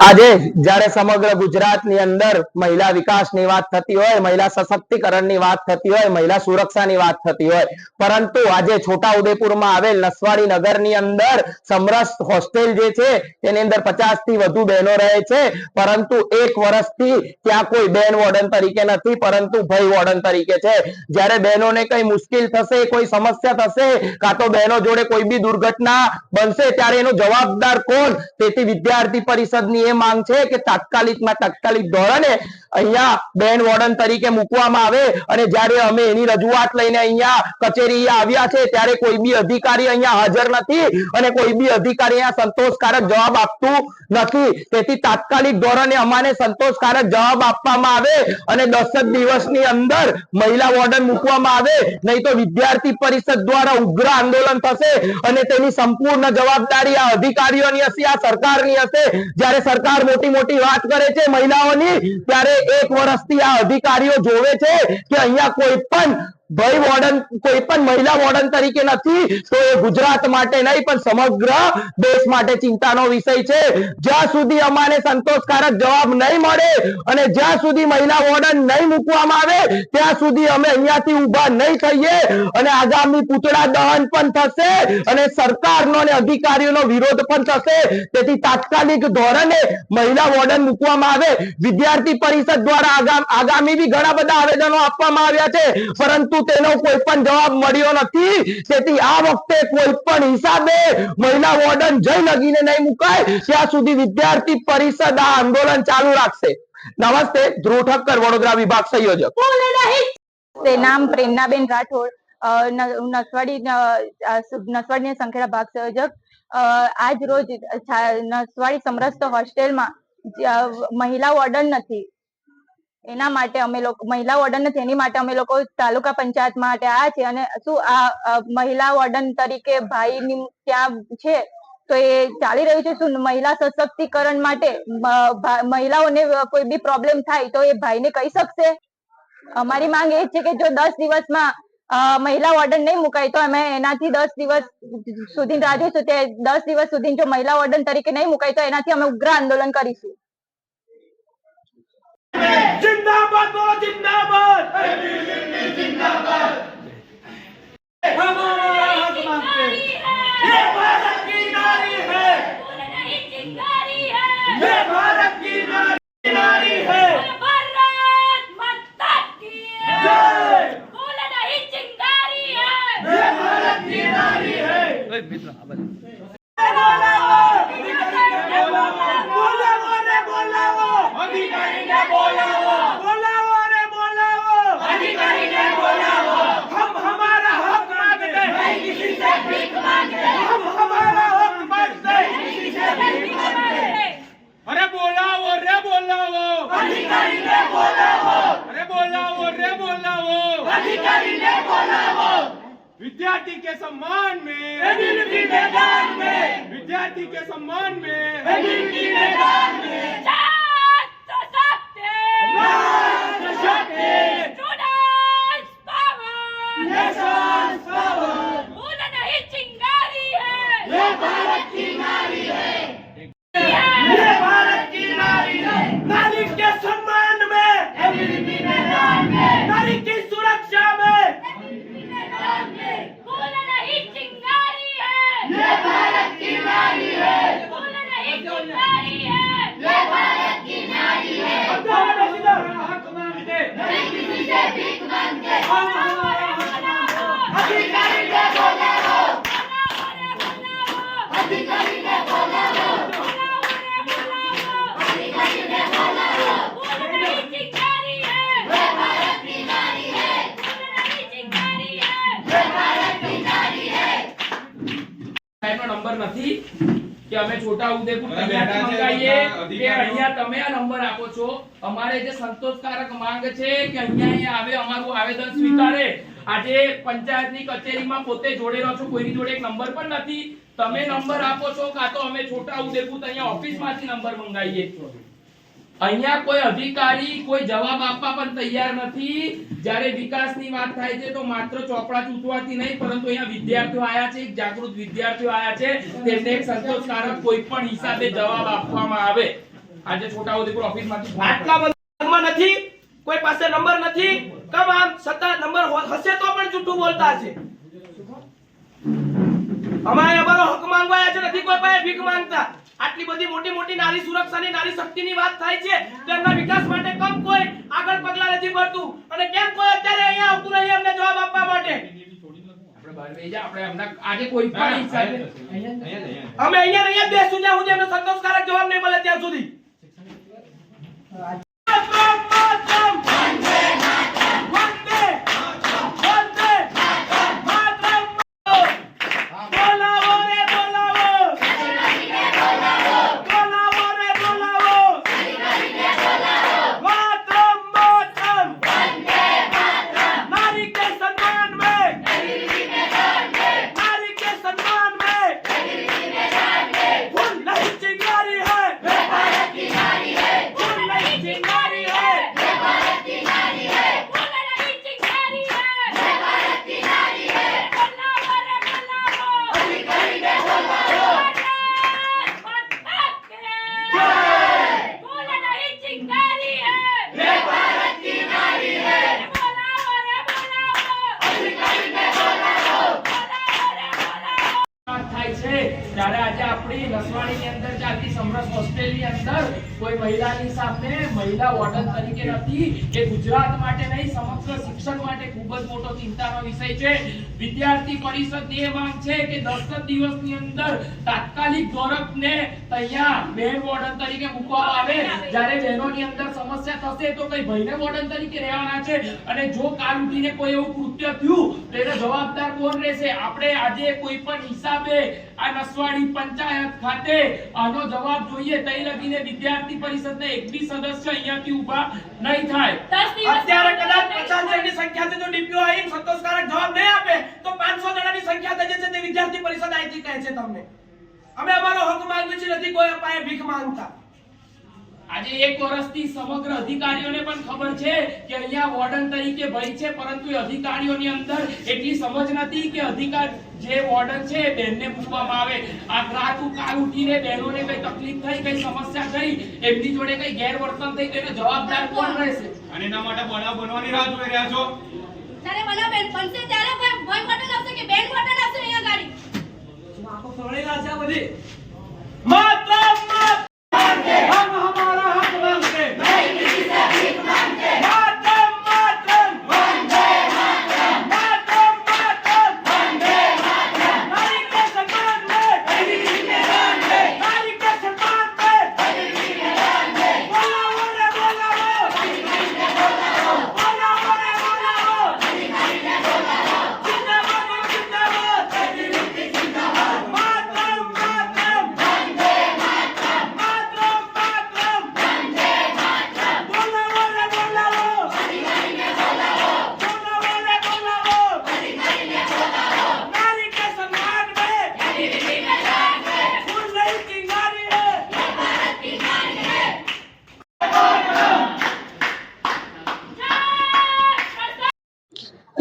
આજે જ્યારે સમગ્ર ગુજરાતની અંદર મહિલા વિકાસની વાત થતી હોય, મહિલા સશક્તિકરણની વાત થતી હોય, મહિલા સુરક્ષાની વાત થતી હોય, પરંતુ આજે છોટાઉદેપુરમાં આવેલ નસવાડી નગરની અંદર સમરસ હોસ્ટેલ જે છે તેની અંદર 50 થી વધુ બહેનો રહે છે, પરંતુ 1 વર્ષથી ત્યાં કોઈ બેન વોર્ડન તરીકે નથી, પરંતુ ભાઈ વોર્ડન તરીકે છે। જ્યારે બહેનોને કઈ મુશ્કેલ થશે, કોઈ સમસ્યા થશે, કાં તો બહેનો જોડે કોઈ બી દુર્ઘટના બનશે ત્યારે એનો જવાબદાર કોણ? તેથી વિદ્યાર્થી પરિષદની એ માંગ છે કે તાત્કાલિકમાં તાત્કાલિક ધોરણે અહીંયા બેન વોર્ડન તરીકે મૂકવામાં આવે। અને જ્યારે અમે એની રજૂઆત લઈને અહીંયા કચેરી આવ્યા છે ત્યારે કોઈ બી અધિકારી અહીંયા હાજર નથી અને કોઈ બી અધિકારી અહીંયા સંતોષકારક જવાબ આપતું નથી। તેથી તાત્કાલિક ધોરણે અમને સંતોષકારક જવાબ આપવામાં આવે અને 10 જ દિવસની અંદર મહિલા વોર્ડન મૂકવામાં આવે, નહીં તો વિદ્યાર્થી પરિષદ દ્વારા ઉગ્ર આંદોલન થશે અને તેની સંપૂર્ણ જવાબદારી આ અધિકારીઓની હશે, આ સરકારની હશે। જ્યારે સરકાર મોટી મોટી વાત કરે છે મહિલાઓની, ત્યારે 1 વર્ષથી આ અધિકારીઓ જોવે છે કે અહીંયા કોઈ પણ ભાઈ વોર્ડન, કોઈ પણ મહિલા વોર્ડન તરીકે નથી, તો એ ગુજરાત માટે નહીં પણ સમગ્ર દેશ માટે ચિંતાનો વિષય છે। જ્યાં સુધી અમને સંતોષકારક જવાબ નહીં મળે અને જ્યાં સુધી મહિલા વોર્ડન નહીં મૂકવામાં આવે ત્યાં સુધી અમે અહીંયાથી ઊભા નહીં થઈએ અને આગામી પૂતળા દહન પણ થશે અને સરકારનો અને અધિકારીઓનો વિરોધ પણ થશે। તેથી તાત્કાલિક ધોરણે મહિલા વોર્ડન મૂકવામાં આવે। વિદ્યાર્થી પરિષદ દ્વારા આગામી બી ઘણા બધા આવેદનો આપવામાં આવ્યા છે, પરંતુ તેનો કોઈ પણ જવાબ મળ્યો નથી। તેથી આ વખતે કોઈ પણ હિસાબે મહિલા વોર્ડન જય લગીને નહીં મુકાય ત્યાં સુધી વિદ્યાર્થી પરિષદ આ આંદોલન ચાલુ રાખશે। નમસ્તે, ધ્રુવ ઠક્કર, વડોદરા વિભાગ સંયોજક। નામ પ્રેરણાબેન રાઠોડ, નસવાડી સંખેડા ભાગ સંયોજક। આજ રોજ નસવાડી સમરસ હોસ્ટેલમાં મહિલા વોર્ડન નથી, એના માટે અમે લોકો મહિલા વોર્ડન નથી એની માટે અમે લોકો તાલુકા પંચાયત માટે આવ્યા છે। અને શું આ મહિલા વોર્ડન તરીકે ભાઈની ત્યાં છે તો એ ચાલી રહ્યું છે? શું મહિલા સશક્તિકરણ માટે મહિલાઓને કોઈ બી પ્રોબ્લેમ થાય તો એ ભાઈને કહી શકશે? અમારી માંગ એ છે કે જો 10 દિવસમાં મહિલા વોર્ડન નહીં મુકાય તો અમે એનાથી 10 દિવસ સુધી રાહ જોઈશું। તે 10 દિવસ સુધી જો મહિલા વોર્ડન તરીકે નહીં મુકાય તો એનાથી અમે ઉગ્ર આંદોલન કરીશું। जिंदाबाद बोलो, जिंदाबाद जिंदाबाद। हमारा हक मांगते ये भारत की नारी है, नहीं चिंगारी है, ये भारत की नारी है, भारत माता की जय, बोले नहीं चिंगारी है, ये भारत की नारी है। हम हमारा हक मांगते हैं, किसी से भीख मांगते, हम हमारा हक मांगते, किसी से भीख मांगते। अरे बोलाओ रे बोलाओ, अधिकारी ने बोलाओ, अरे बोलाओ रे बोलाओ, अधिकारी ने बोलाओ। विद्यार्थी के सम्मान में एबीवीपी मैदान में, विद्यार्थी के सम्मान में एबीवीपी मैदान में। छात्र शक्ति, राष्ट्र शक्ति, स्टूडेंट्स पावर, नेशंस पावर, बोले नहीं चिंगारी है, ये भारत की नारी है, ये भारत की नारी है। नारी के सम्मान में एबीवीपी मैदान में, नारी की सुरक्षा में एबीवीपी मैदान में, बोले नहीं चिंगारी है, ये भारत की नारी है, बोले नहीं चिंगारी है, ये भारत की नारी है। हक मांगते नहीं, किसी से भीख मांगते, हम हमारा अधिकारी ने बोलाओ, अधिकारी ने बोलाओ, अधिकारी ने बोलाओ, बोले नहीं चिंगारी है, ये भारत की नारी है, बोले नहीं चिंगारी है, ये भारत की नारी है। નો નંબર નથી કે અમે છોટાઉદેપુર ત્યાંથી મંગાઈએ કે અહીંયા તમે આ નંબર આપો છો। અમારે જે સંતોષકારક માંગ છે કે અહીંયા આવે, અમારું આવેદન સ્વીકારે। આજે પંચાયતની કચેરીમાં પોતે જોડેલો છો, કોઈની જોડે એક નંબર પણ નથી, તમે નંબર આપો છો કાં તો અમે છોટાઉદેપુર અહીંયા ઓફિસમાંથી નંબર મંગાઈએ। અહીંયા કોઈ અધિકારી કોઈ જવાબ આપવા પણ તૈયાર નથી। જ્યારે વિકાસની વાત થાય છે તો માત્ર ચોપડા ચૂંટવાથી નહીં, પરંતુ અહીંયા વિદ્યાર્થીઓ આયા છે, એક જાગૃત વિદ્યાર્થીઓ આયા છે, તેમને એક સંતોષકારક કોઈ પણ હિસાબે જવાબ આપવામાં આવે। આજે છોટાઉદેપુર ઓફિસમાંથી ફોન આટલા બધા નથી, કોઈ પાસે નંબર નથી, કમ આમ સત્તા નંબર હશે તો પણ જૂઠું બોલતા હશે. અમારે અમારો હક માંગવા આવ્યા છે, નથી કોઈ પાસે ભીખ માંગતા. આટલી બધી મોટી મોટી નારી સુરક્ષાની, નારી શક્તિની વાત થાય છે, તેમના વિકાસ માટે કમ કોઈ આગળ પગલા નથી ભરતું, અને કેમ કોઈ અત્યારે અહીંયા આવતું નહીં અમને જવાબ આપવા માટે. આપણે બહાર બેસી જા, આપણે હમણાં આજે કોઈ પણ હિસાબે અમે અહીંયા બેસું જ્યાં સુધી અમને સંતોષકારક જવાબ નહીં મળે ત્યાં સુધી. ત્યારે આજે આપણી નસવાડીની અંદર ચાલતી સમરસ હોસ્ટેલની અંદર કોઈ મહિલાની સામે મહિલા વોર્ડન તરીકે નથી. એ ગુજરાત માટે નહીં, સમગ્ર શિક્ષક માટે ખૂબ જ મોટો ચિંતાનો વિષય છે. વિદ્યાર્થી પરિષદની એ માંગ છે કે 10 દિવસની અંદર તાત્કાલિક ધોરણને અહીંયા બેન વોર્ડન તરીકે મૂકવામાં આવે. જ્યારે બહેનોની અંદર સમસ્યા થશે તો કઈ ભાઈને વોર્ડન તરીકે રહેવાના છે, અને જો કાલ ઉઠીને કોઈ એવું કૃત્ય થયું તો એનો જવાબદાર કોણ રહેશે? આપણે આજે કોઈ પણ હિસાબે આ નસવાડી પંચાયત ખાતે આનો જવાબ જોઈએ. તઈ લગીને વિદ્યાર્થી પરિષદના એક બી સદસ્ય અહીંયાથી ઊભા નહીં થાય. અત્યારે કદાચ 50 જણની સંખ્યા છે, જો ડીપીઓ આવીને સંતોષકારક જવાબ નહીં આપે તો 500 જણાની સંખ્યા થઈ જશે. તે વિદ્યાર્થી પરિષદ આઈથી કહે છે તમને. અમે અમારો હક માંગીએ છીએ, નથી કોઈ અપાય ભીખ માંગતા. આજે 1 વર્ષથી સમગ્ર અધિકારીઓને પણ ખબર છે કે અહીંયા વોર્ડન તરીકે ભય છે, પરંતુ એ અધિકારીઓની અંદર એટલી સમજ નથી કે અધિકાર જે વોર્ડન છે બેનને પૂછવામાં આવે. આ રાત કાલ ઉઠીને બહેનોને કઈ તકલીફ થઈ, કઈ સમસ્યા થઈ, એમની જોડે કઈ ગેરવર્તન થઈ તો એનો જવાબદાર કોણ રહેશે? અને એના માટે બનાવ બનવાની રાહ જોઈ રહ્યા છો. ત્યારે બનાવ બનશે ત્યારે ભાઈ બટન આવશે કે બેન બટન આવશે અહીંયા ગાડી. આખો સોળેલા છે આ બધી. માત્ર हम हमारा हक मांगते नहीं किसी से भीख मांगते. मातरम मातरम वंदे मातरम. मातरम मातरम वंदे मातरम. नारी के सम्मान में अग्नि मैदान में. नारी के सम्मान में अग्नि मैदान में. बोलाओ रे बोलाओ अधिकारी ने बोलाओ. बोलाओ रे बोलाओ अधिकारी ने बोलाओ. जिंदाबाद जिंदाबाद अग्नि जिंदाबाद. मातरम मातरम वंदे मातरम. मातरम मातरम वंदे मातरम. बोलाओ रे बोलाओ अधिकारी ने बोलाओ. बोलाओ रे बोलाओ अधिकारी ने बोलाओ. नारी के सम्मान में अग्नि मैदान में. फूल नहीं चिंगारी है, ये भारत की नारी है.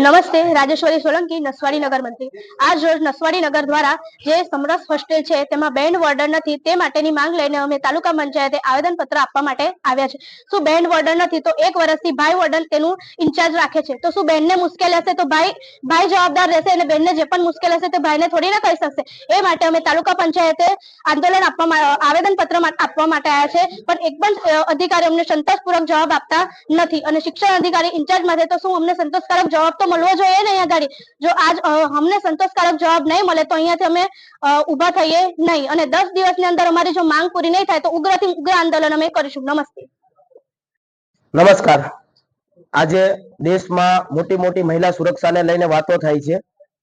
નમસ્તે, રાજેશ્વરી સોલંકી, નસવાડી નગર મંત્રી. આજ રોજ નસવાડી નગર દ્વારા જે સમરસ હોસ્ટેલ છે તેમાં બેન્ડ વોર્ડન નથી તે માટેની માંગ લઈને અમે તાલુકા પંચાયતે આવેદનપત્ર આપવા માટે આવ્યા છે. શું બેન્ડ વોર્ડન નથી તો 1 વર્ષથી ભાઈ વોર્ડન તેનું ઇન્ચાર્જ રાખે છે, તો શું બેનને મુશ્કેલ હશે તો ભાઈ જવાબદાર રહેશે, અને બેનને જે પણ મુશ્કેલ હશે તો ભાઈને થોડી ના કહી શકશે. એ માટે અમે તાલુકા પંચાયતે આવેદનપત્ર આપવા માટે આવ્યા છે, પણ એક પણ અધિકારી અમને સંતોષપૂર્વક જવાબ આપતા નથી. અને શિક્ષણ અધિકારી ઇન્ચાર્જ માટે તો શું અમને સંતોષકારક જવાબ તો મળવો જોઈએ ને અહીંયા ગાડી. જો આજ અમને સંતોષકારક જવાબ નહીં મળે તો અહીંયાથી અમે ઊભા થઈએ નહીં, અને 10 દિવસની અંદર અમારી જો માંગ પૂરી નહીં થાય તો ઉગ્રથી ઉગ્ર આંદોલન અમે કરીશું. નમસ્તે. નમસ્કાર. આજે દેશમાં મોટી મોટી મહિલા સુરક્ષાને લઈને વાતો થાય છે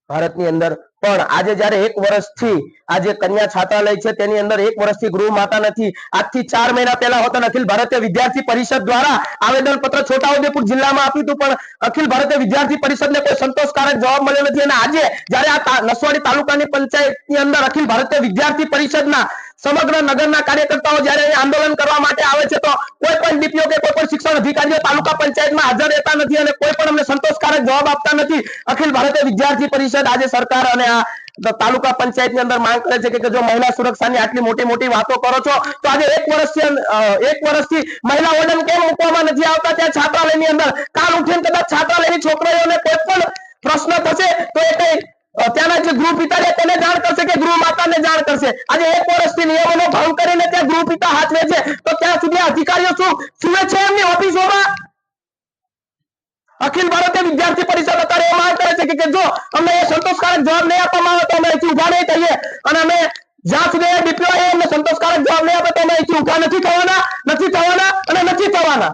ભારતની અંદર, પણ આજે જ્યારે 1 વર્ષથી આજે કન્યા છાત્રાલય છે તેની અંદર 1 વર્ષથી ગૃહ માતા નથી. આજથી 4 મહિના પહેલા હોતા અખિલ ભારતીય વિદ્યાર્થી પરિષદ દ્વારા આવેદન પત્ર છોટાઉદેપુર જિલ્લામાં આપ્યું હતું, પણ અખિલ ભારતીય વિદ્યાર્થી પરિષદને કોઈ સંતોષકારક જવાબ મળ્યો નથી. અને આજે જ્યારે આ નસવાડી તાલુકાની પંચાયતની અંદર અખિલ ભારતીય વિદ્યાર્થી પરિષદના સમગ્ર નગરના કાર્યકર્તાઓ જ્યારે આંદોલન કરવા માટે આવે છે તો કોઈ પણ ડીપીઓ કે કોઈ પણ શિક્ષણ અધિકારીઓ તાલુકા પંચાયતમાં હાજર રહેતા નથી, અને કોઈ પણ અમને સંતોષકારક જવાબ આપતા નથી. અખિલ ભારતીય વિદ્યાર્થી પરિષદ આજે સરકાર અને આ તાલુકા પંચાયતની અંદર માંગ કરે છે કે જો મહિલા સુરક્ષાની આટલી મોટી મોટી વાતો કરો છો તો આજે એક વર્ષથી મહિલા વોર્ડન કેમ મૂકવામાં નથી આવતા ત્યાં છાત્રાલયની અંદર? કાલ ઉઠીને કદાચ છાત્રાલયની છોકરીઓને કોઈ પણ પ્રશ્ન થશે તો એ કઈ ત્યાંના જે ગૃહ પિતા છે તેને જાણ કરશે કે ગૃહ માતાને જાણ કરશે? આજે એક વર્ષથી નિયમોનો ભંગ કરીને ત્યાં ગૃહ પિતા હાથવે છે તો ત્યાં સુધી અધિકારીઓ શું સુવે છે એમની ઓફિસોમાં? અખિલ ભારતીય વિદ્યાર્થી પરિષદ અત્યારે એ માંગ કરે છે કે જો અમને એ સંતોષકારક જવાબ નહીં આપવામાં આવે તો અમે અહીંથી ઉભા નહીં થઈએ, અને અમે જ્યાં સુધી ડીપીઓ અમને સંતોષકારક જવાબ નહીં આપે તો અમે અહીંથી ઉભા નથી થવાના અને નથી થવાના.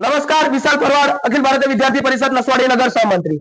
નમસ્કાર, વિશાલ ભરવાડ, અખિલ ભારતીય વિદ્યાર્થી પરિષદ, નસવાડી નગર સહમંત્રી.